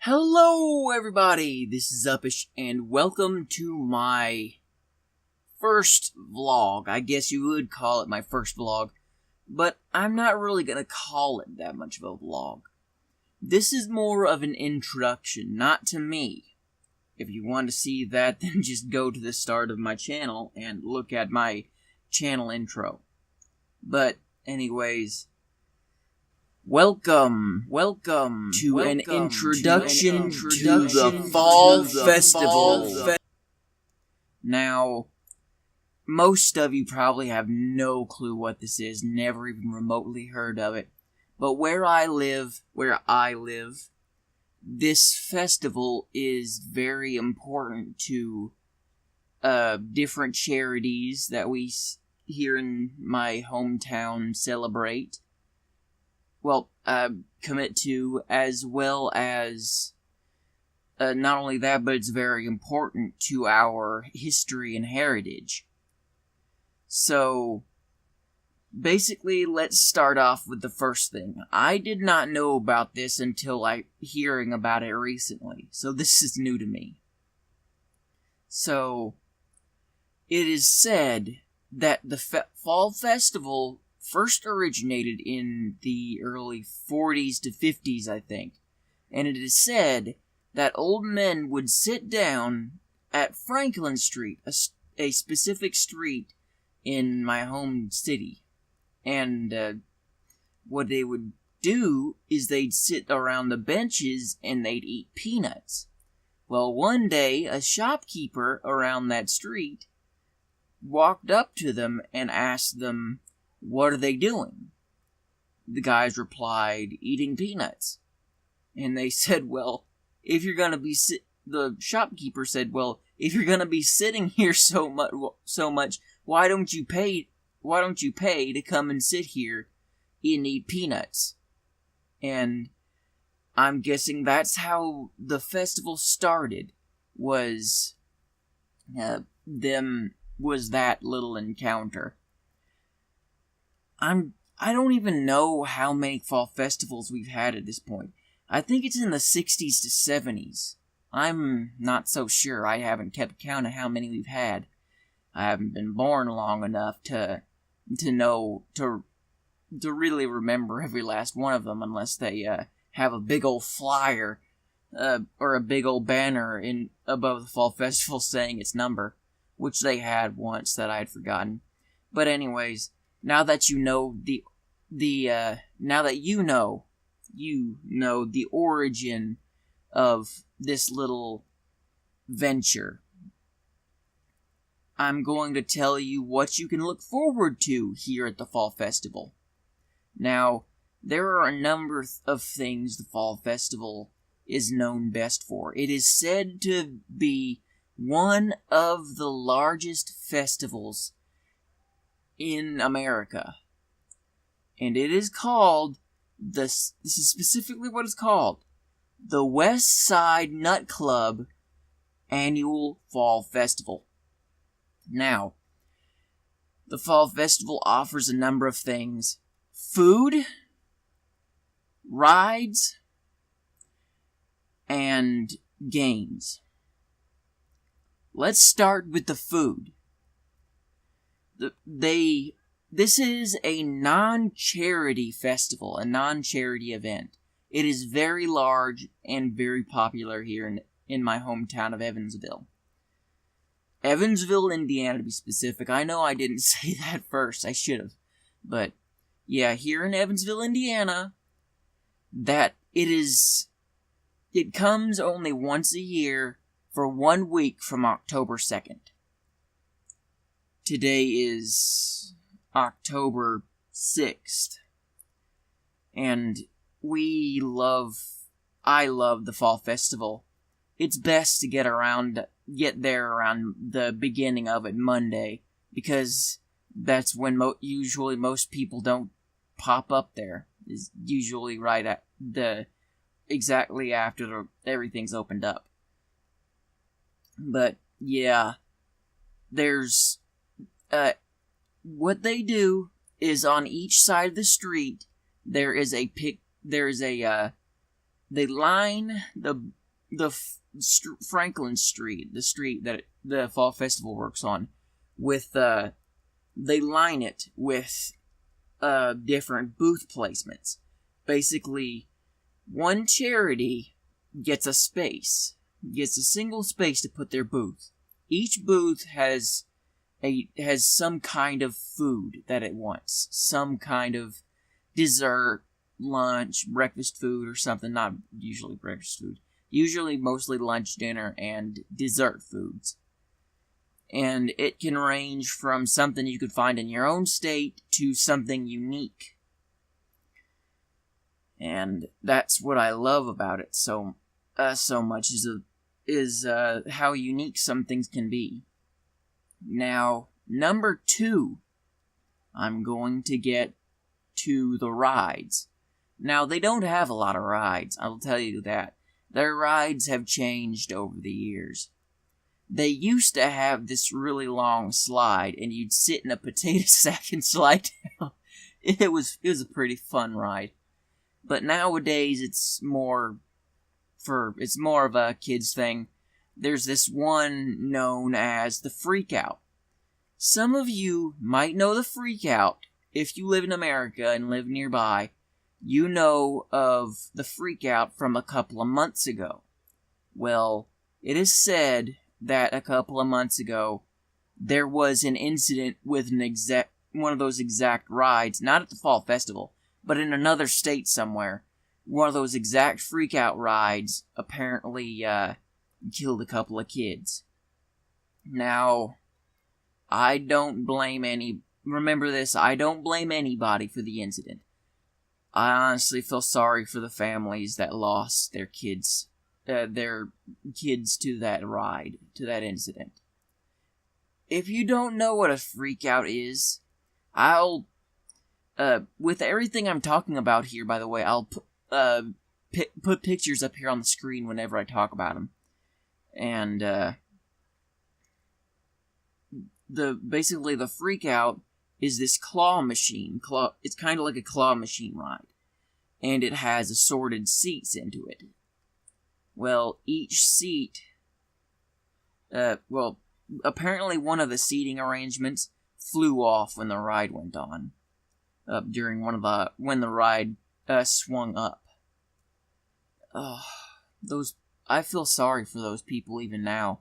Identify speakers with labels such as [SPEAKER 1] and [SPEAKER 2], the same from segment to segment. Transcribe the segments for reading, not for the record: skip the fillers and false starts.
[SPEAKER 1] Hello everybody, this is Uppish, and welcome to my first vlog. I guess you would call it my first vlog, but I'm not really gonna call it that much of a vlog. This is more of an introduction, not to me. If you want to see that, then just go to the start of my channel and look at my channel intro. But anyways, Welcome to an introduction to the Fall Festival. Now, most of you probably have no clue what this is, never even remotely heard of it. But where I live, this festival is very important to different charities that we here in my hometown celebrate. Commit to, as well as not only that, but it's very important to our history and heritage. So, basically, let's start off with the first thing. I did not know about this until hearing about it recently, so this is new to me. So, it is said that the Fall Festival first originated in the early 40s to 50s, I think. And it is said that old men would sit down at Franklin Street, a specific street in my home city. And what they would do is they'd sit around the benches and they'd eat peanuts. Well, one day, a shopkeeper around that street walked up to them and asked them, "What are they doing?" The guys replied, "Eating peanuts." And they said, "Well, if you're gonna be the shopkeeper said, "Well, if you're gonna be sitting here so much, why don't you pay to come and sit here and eat peanuts?" And I'm guessing that's how the festival started. Was that little encounter. I don't even know how many fall festivals we've had at this point. I think it's in the 60s to 70s. I'm not so sure. I haven't kept count of how many we've had. I haven't been born long enough to really remember every last one of them, unless they have a big old flyer or a big old banner above the fall festival saying its number, which they had once that I had forgotten. But anyways, now that you know the origin of this little venture, I'm going to tell you what you can look forward to here at the Fall Festival. Now, there are a number of things the Fall Festival is known best for. It is said to be one of the largest festivals in America. And it is called, this is specifically what it's called, the West Side Nut Club Annual Fall Festival. Now, the Fall Festival offers a number of things: food, rides, and games. Let's start with the food. This is a non-charity festival, a non-charity event. It is very large and very popular here in my hometown of Evansville. Evansville, Indiana, to be specific. I know I didn't say that first. I should have. But, yeah, here in Evansville, Indiana, it comes only once a year for 1 week from October 2nd. Today is October 6th, and I love the Fall Festival. It's best to get there around the beginning of it, Monday, because that's when usually most people don't pop up there. Is usually right at exactly after everything's opened up. But yeah, there's what they do is on each side of the street there is a they line Franklin Street, the street that the Fall Festival works on, with they line it with different booth placements. Basically, one charity gets a single space to put their booth. Each booth has some kind of food that it wants, some kind of dessert, lunch, breakfast food, or something. Not usually breakfast food. Usually mostly lunch, dinner, and dessert foods. And it can range from something you could find in your own state to something unique. And that's what I love about it so much is how unique some things can be. Now, number 2, I'm going to get to the rides. Now, they don't have a lot of rides, I'll tell you that. Their rides have changed over the years. They used to have this really long slide, and you'd sit in a potato sack and slide down. It was a pretty fun ride. But nowadays, it's more of a kids thing. There's this one known as the Freakout. Some of you might know the Freakout. If you live in America and live nearby, you know of the Freakout from a couple of months ago. Well, it is said that a couple of months ago, there was an incident with one of those exact rides, not at the Fall Festival, but in another state somewhere. One of those exact Freakout rides apparently killed a couple of kids. Now, I don't blame remember this, I don't blame anybody for the incident. I honestly feel sorry for the families that lost their kids to that ride, to that incident. If you don't know what a Freakout is, I'll with everything I'm talking about here, by the way, I'll put pictures up here on the screen whenever I talk about them. And basically the Freakout is this claw machine. It's kind of like a claw machine ride, and it has assorted seats into it. Well, each seat, apparently one of the seating arrangements flew off when the ride went on. During when the ride swung up. I feel sorry for those people even now.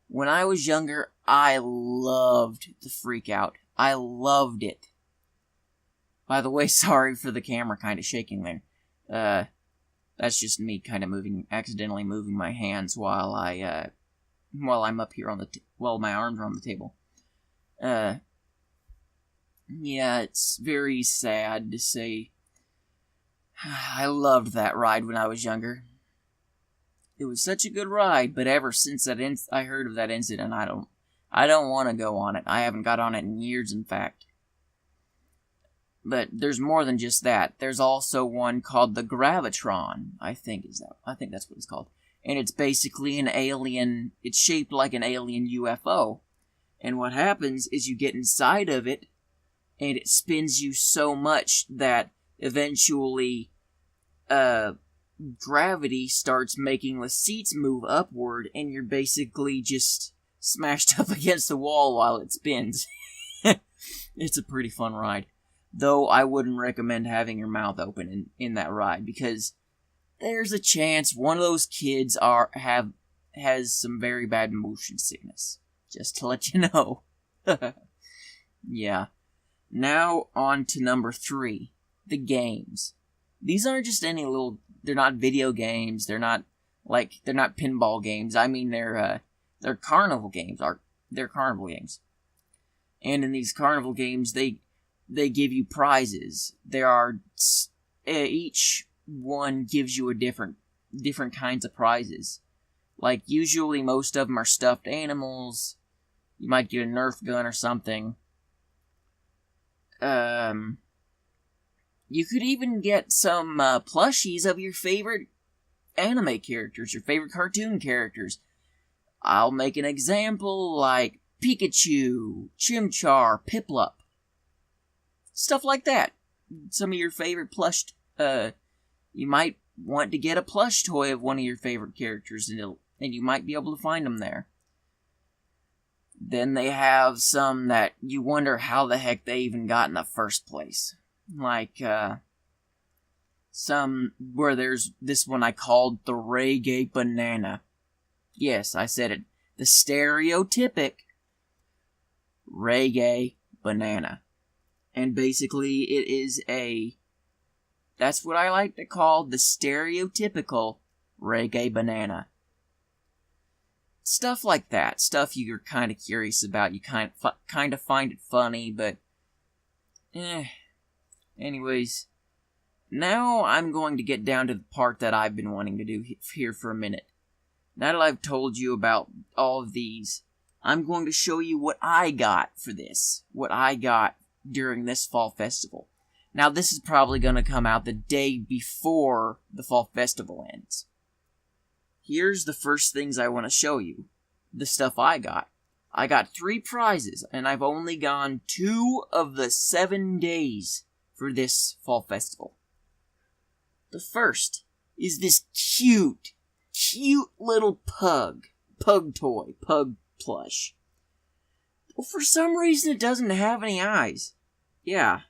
[SPEAKER 1] When I was younger, I loved the Freakout. I loved it. By the way, sorry for the camera kind of shaking there. That's just me kind of accidentally moving my hands while I'm up here while my arms are on the table. Yeah, it's very sad to say. I loved that ride when I was younger. It was such a good ride, but ever since I heard of that incident, I don't want to go on it. I haven't got on it in years, in fact. But there's more than just that. There's also one called the Gravitron, I think that's what it's called. And it's basically an alien, it's shaped like an alien UFO. And what happens is you get inside of it, and it spins you so much that eventually gravity starts making the seats move upward, and you're basically just smashed up against the wall while it spins. It's a pretty fun ride. Though I wouldn't recommend having your mouth open in that ride, because there's a chance one of those kids has some very bad motion sickness. Just to let you know. Yeah. Now on to number 3, the games. These aren't just they're not video games, they're not pinball games. I mean, they're carnival games. They're carnival games. And in these carnival games, they give you prizes. Each one gives you a different kinds of prizes. Like, usually most of them are stuffed animals. You might get a Nerf gun or something. You could even get some plushies of your favorite anime characters, your favorite cartoon characters. I'll make an example like Pikachu, Chimchar, Piplup. Stuff like that. Some of your favorite plushed, you might want to get a plush toy of one of your favorite characters, and you might be able to find them there. Then they have some that you wonder how the heck they even got in the first place. Like, some where there's this one I called the Reggae Banana. Yes, I said it. The stereotypic Reggae Banana. And basically it is that's what I like to call the stereotypical Reggae Banana. Stuff like that. Stuff you're kind of curious about. You kind of find it funny, but anyways, now I'm going to get down to the part that I've been wanting to do here for a minute. Now that I've told you about all of these, I'm going to show you what I got for this. What I got during this fall festival. Now, this is probably going to come out the day before the fall festival ends. Here's the first things I want to show you. The stuff I got. I got 3 prizes, and I've only gone 2 of the 7 days for this fall festival. The first is this cute little pug toy, pug plush. Well, for some reason it doesn't have any eyes. Yeah.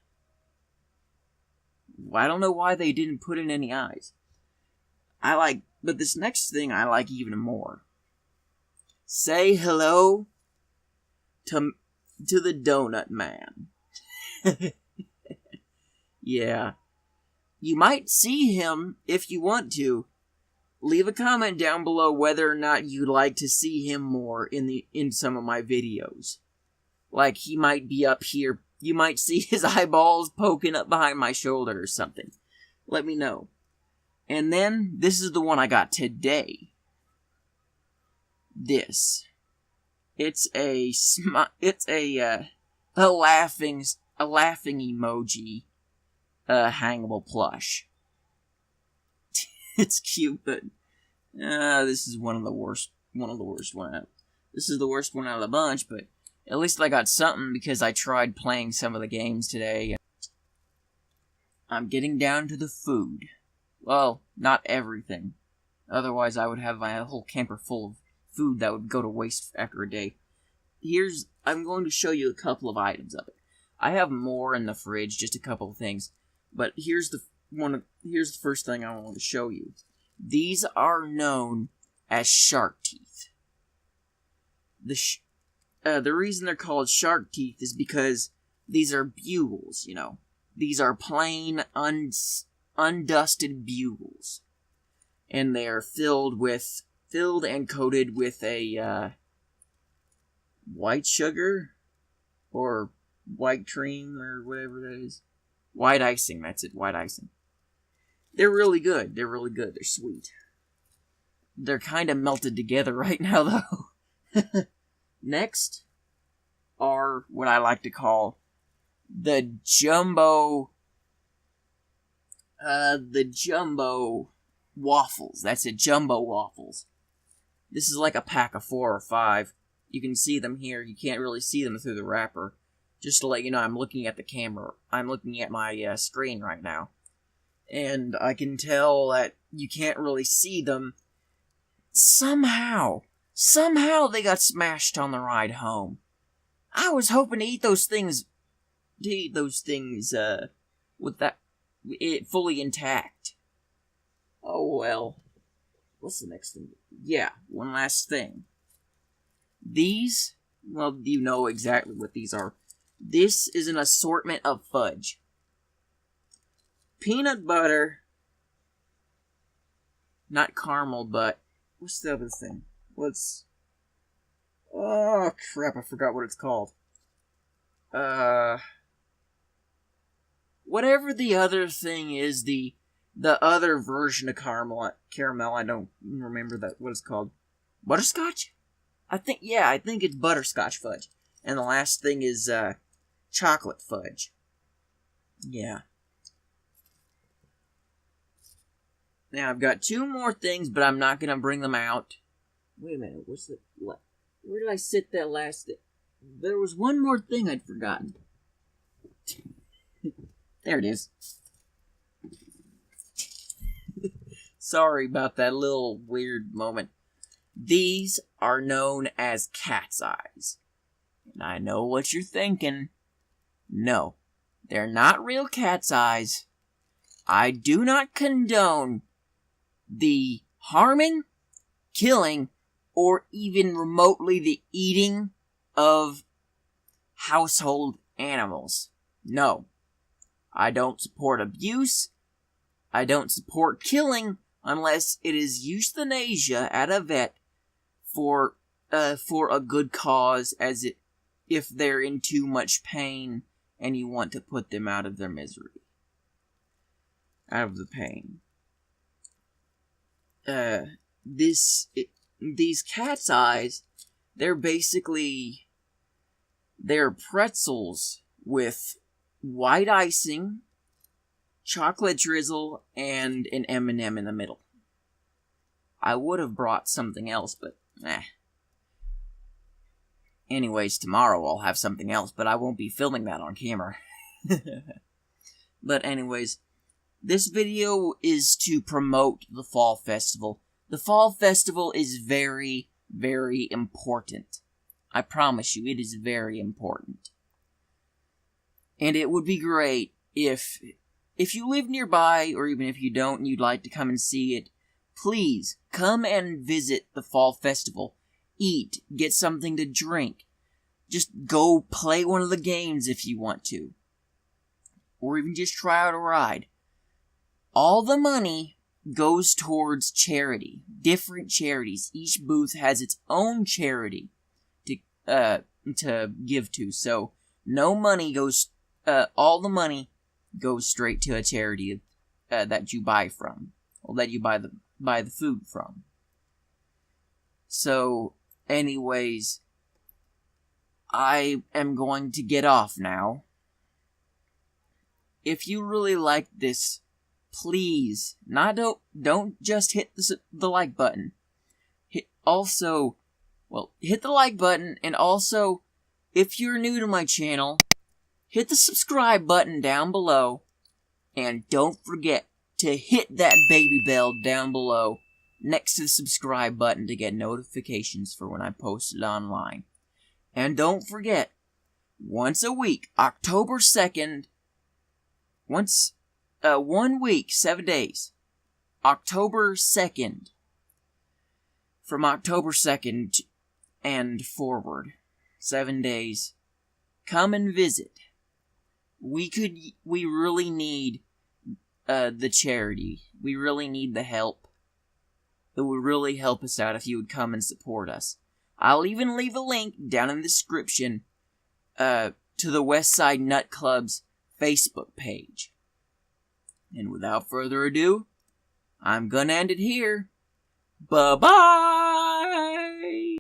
[SPEAKER 1] I don't know why they didn't put in any eyes. But this next thing I like even more. Say hello to the Donut Man. Yeah. You might see him if you want to. Leave a comment down below whether or not you'd like to see him more in some of my videos. Like, he might be up here. You might see his eyeballs poking up behind my shoulder or something. Let me know. And then, this is the one I got today. This. It's a laughing emoji, hangable plush. It's cute, but this is one of the worst one. This is the worst one out of the bunch, but at least I got something because I tried playing some of the games today. I'm getting down to the food. Well, not everything. Otherwise, I would have my whole camper full of food that would go to waste after a day. I'm going to show you a couple of items of it. I have more in the fridge, just a couple of things. But here's the first thing I want to show you. These are known as shark teeth. The reason they're called shark teeth is because these are bugles, you know. These are plain, undusted bugles. And they are filled and coated with a, white sugar? Or white cream, or whatever that is. White icing, that's it, white icing. They're really good. They're sweet. They're kind of melted together right now, though. Next are what I like to call the jumbo waffles. That's it, jumbo waffles. This is like a pack of 4 or 5. You can see them here. You can't really see them through the wrapper. Just to let you know, I'm looking at the camera. I'm looking at my screen right now. And I can tell that you can't really see them. Somehow they got smashed on the ride home. I was hoping to eat those things with it fully intact. Oh well. What's the next thing? Yeah, one last thing. These, well, you know exactly what these are. This is an assortment of fudge. Peanut butter. Not caramel, but what's the other thing? Oh crap, I forgot what it's called. Whatever the other thing is, the other version of caramel, I don't remember what it's called. Butterscotch? I think it's butterscotch fudge. And the last thing is, chocolate fudge. Yeah. Now, I've got 2 more things, but I'm not going to bring them out. Wait a minute, where did I sit that last thing? There was one more thing I'd forgotten. There it is. Sorry about that little weird moment. These are known as cat's eyes. And I know what you're thinking. No, they're not real cat's eyes. I do not condone the harming, killing, or even remotely the eating of household animals. No. I don't support abuse. I don't support killing unless it is euthanasia at a vet for a good cause, if they're in too much pain and you want to put them out of their misery. Out of the pain. These cat's eyes, they're pretzels with white icing, chocolate drizzle, and an M&M in the middle. I would have brought something else, but Anyways, tomorrow I'll have something else, but I won't be filming that on camera. But anyways, this video is to promote the Fall Festival. The Fall Festival is very, very important. I promise you, it is very important. And it would be great if you live nearby, or even if you don't and you'd like to come and see it, please come and visit the Fall Festival. Eat, get something to drink. Just go play one of the games if you want to. Or even just try out a ride. All the money goes towards charity. Different charities. Each booth has its own charity to give to. So no money goes. All the money goes straight to a charity that you buy from, or that you buy the food from. So, anyways, I am going to get off now. If you really like this, please, don't just hit the like button. Hit the like button, and also, if you're new to my channel, hit the subscribe button down below, and don't forget to hit that baby bell down below next to the subscribe button to get notifications for when I post it online. And don't forget, once a week, October 2nd, 1 week, 7 days, October 2nd, from October 2nd and forward, 7 days, come and visit. We really need the charity. We really need the help. It would really help us out if you would come and support us. I'll even leave a link down in the description to the Westside Nut Club's Facebook page. And without further ado, I'm gonna end it here. Bye-bye!